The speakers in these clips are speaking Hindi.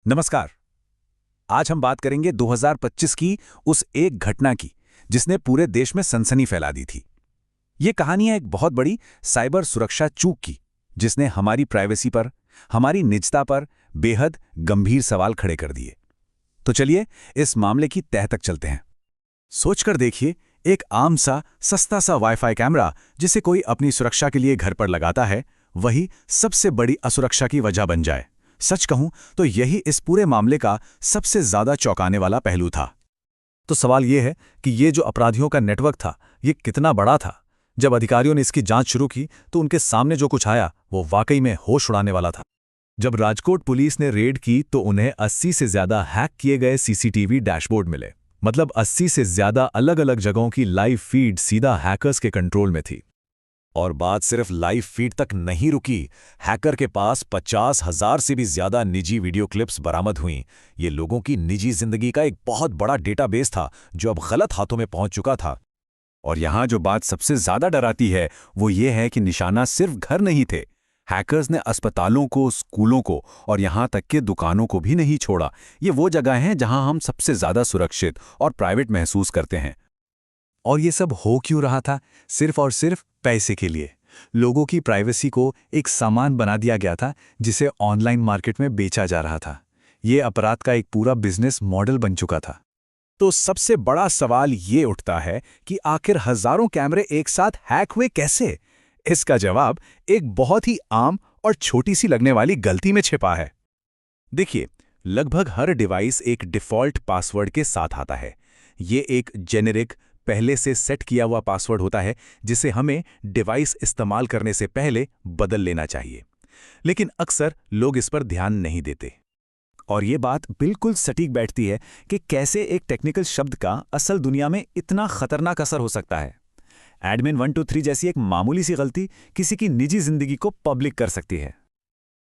नमस्कार। आज हम बात करेंगे 2025 की उस एक घटना की जिसने पूरे देश में सनसनी फैला दी थी। ये कहानी है एक बहुत बड़ी साइबर सुरक्षा चूक की जिसने हमारी प्राइवेसी पर, हमारी निजता पर बेहद गंभीर सवाल खड़े कर दिए। तो चलिए इस मामले की तह तक चलते हैं। सोचकर देखिए, एक आम सा सस्ता सा वाईफाई कैमरा जिसे कोई अपनी सुरक्षा के लिए घर पर लगाता है, वही सबसे बड़ी असुरक्षा की वजह बन जाए। सच कहूं तो यही इस पूरे मामले का सबसे ज्यादा चौंकाने वाला पहलू था। तो सवाल ये है कि ये जो अपराधियों का नेटवर्क था, ये कितना बड़ा था। जब अधिकारियों ने इसकी जांच शुरू की तो उनके सामने जो कुछ आया वो वाकई में होश उड़ाने वाला था। जब राजकोट पुलिस ने रेड की तो उन्हें 80 से ज्यादा हैक किए गए सीसीटीवी डैशबोर्ड मिले। मतलब 80 से ज्यादा अलग अलग जगहों की लाइव फीड सीधा हैकर्स के कंट्रोल में थी। और बात सिर्फ लाइव फीड तक नहीं रुकी। हैकर के पास 50,000 से भी ज्यादा निजी वीडियो क्लिप्स बरामद हुईं। ये लोगों की निजी जिंदगी का एक बहुत बड़ा डेटाबेस था जो अब गलत हाथों में पहुंच चुका था। और यहां जो बात सबसे ज्यादा डराती है वो ये है कि निशाना सिर्फ घर नहीं थे। हैकर्स ने अस्पतालों को, स्कूलों को और यहां तक के दुकानों को भी नहीं छोड़ा। ये वो जगह हैं जहां हम सबसे ज्यादा सुरक्षित और प्राइवेट महसूस करते हैं। और ये सब हो क्यों रहा था? सिर्फ और सिर्फ पैसे के लिए। लोगों की प्राइवेसी को एक सामान बना दिया गया था जिसे ऑनलाइन मार्केट में बेचा जा रहा था। ये अपराध का एक पूरा बिजनेस मॉडल बन चुका था। तो सबसे बड़ा सवाल ये उठता है कि आखिर हजारों कैमरे एक साथ हैक हुए कैसे? इसका जवाब एक बहुत ही आम और छोटी सी लगने वाली गलती में छिपा है। देखिए, लगभग हर डिवाइस एक डिफ़ॉल्ट पासवर्ड के साथ आता है। ये एक जेनेरिक, पहले से सेट किया हुआ पासवर्ड होता है जिसे हमें डिवाइस इस्तेमाल करने से पहले बदल लेना चाहिए। लेकिन अक्सर लोग इस पर ध्यान नहीं देते। और ये बात बिल्कुल सटीक बैठती है कि कैसे एक टेक्निकल शब्द का असल दुनिया में इतना खतरनाक असर हो सकता है। एडमिन 123 जैसी एक मामूली सी गलती किसी की निजी जिंदगी को पब्लिक कर सकती है।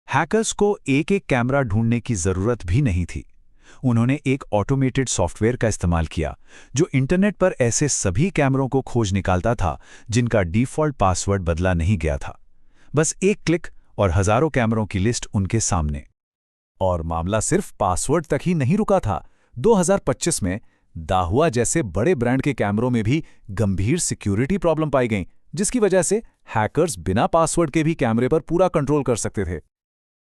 हैकर्स को एक एक कैमरा ढूंढने की जरूरत भी नहीं थी। उन्होंने एक ऑटोमेटेड सॉफ्टवेयर का इस्तेमाल किया जो इंटरनेट पर ऐसे सभी कैमरों को खोज निकालता था जिनका डिफ़ॉल्ट पासवर्ड बदला नहीं गया था। बस एक क्लिक और हजारों कैमरों की लिस्ट उनके सामने। और मामला सिर्फ पासवर्ड तक ही नहीं रुका था। 2025 में दाहुआ जैसे बड़े ब्रांड के कैमरों में भी गंभीर सिक्योरिटी प्रॉब्लम पाई गई, जिसकी वजह से हैकर्स बिना पासवर्ड के भी कैमरे पर पूरा कंट्रोल कर सकते थे।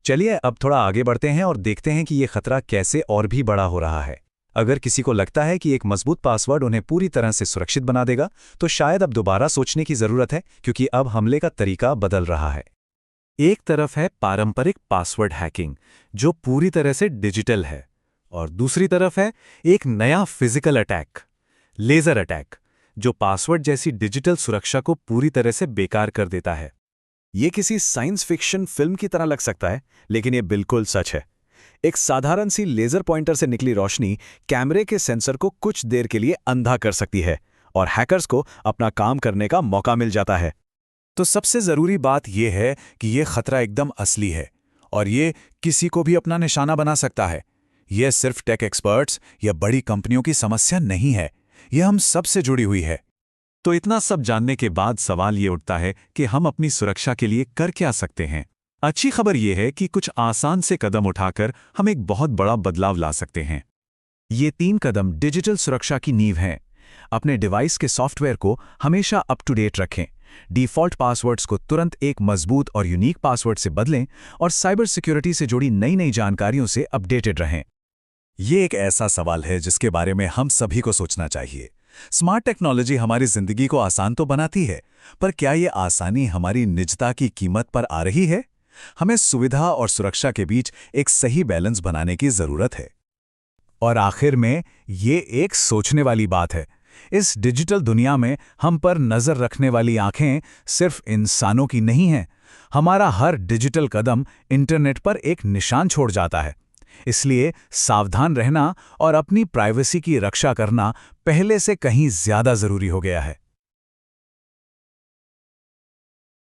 चलिए अब थोड़ा आगे बढ़ते हैं और देखते हैं कि ये खतरा कैसे और भी बड़ा हो रहा है। अगर किसी को लगता है कि एक मजबूत पासवर्ड उन्हें पूरी तरह से सुरक्षित बना देगा, तो शायद अब दोबारा सोचने की जरूरत है, क्योंकि अब हमले का तरीका बदल रहा है। एक तरफ है पारंपरिक पासवर्ड हैकिंग जो पूरी तरह से डिजिटल है, और दूसरी तरफ है एक नया फिजिकल अटैक, लेजर अटैक, जो पासवर्ड जैसी डिजिटल सुरक्षा को पूरी तरह से बेकार कर देता है। ये किसी साइंस फिक्शन फिल्म की तरह लग सकता है, लेकिन ये बिल्कुल सच है। एक साधारण सी लेजर पॉइंटर से निकली रोशनी कैमरे के सेंसर को कुछ देर के लिए अंधा कर सकती है और हैकर्स को अपना काम करने का मौका मिल जाता है। तो सबसे जरूरी बात यह है कि यह खतरा एकदम असली है और ये किसी को भी अपना निशाना बना सकता है। यह सिर्फ टेक एक्सपर्ट्स या बड़ी कंपनियों की समस्या नहीं है, यह हम सब से जुड़ी हुई है। तो इतना सब जानने के बाद सवाल ये उठता है कि हम अपनी सुरक्षा के लिए कर क्या सकते हैं। अच्छी खबर यह है कि कुछ आसान से कदम उठाकर हम एक बहुत बड़ा बदलाव ला सकते हैं। ये 3 कदम डिजिटल सुरक्षा की नींव हैं। अपने डिवाइस के सॉफ्टवेयर को हमेशा अप टू डेट रखें, डिफ़ॉल्ट पासवर्ड्स को तुरंत एक मजबूत और यूनिक पासवर्ड से बदलें और साइबर सिक्योरिटी से जुड़ी नई नई जानकारियों से अपडेटेड रहें। ये एक ऐसा सवाल है जिसके बारे में हम सभी को सोचना चाहिए। स्मार्ट टेक्नोलॉजी हमारी जिंदगी को आसान तो बनाती है, पर क्या ये आसानी हमारी निजता की कीमत पर आ रही है? हमें सुविधा और सुरक्षा के बीच एक सही बैलेंस बनाने की जरूरत है। और आखिर में ये एक सोचने वाली बात है। इस डिजिटल दुनिया में हम पर नजर रखने वाली आंखें सिर्फ इंसानों की नहीं हैं। हमारा हर डिजिटल कदम इंटरनेट पर एक निशान छोड़ जाता है। इसलिए सावधान रहना और अपनी प्राइवेसी की रक्षा करना पहले से कहीं ज्यादा जरूरी हो गया है।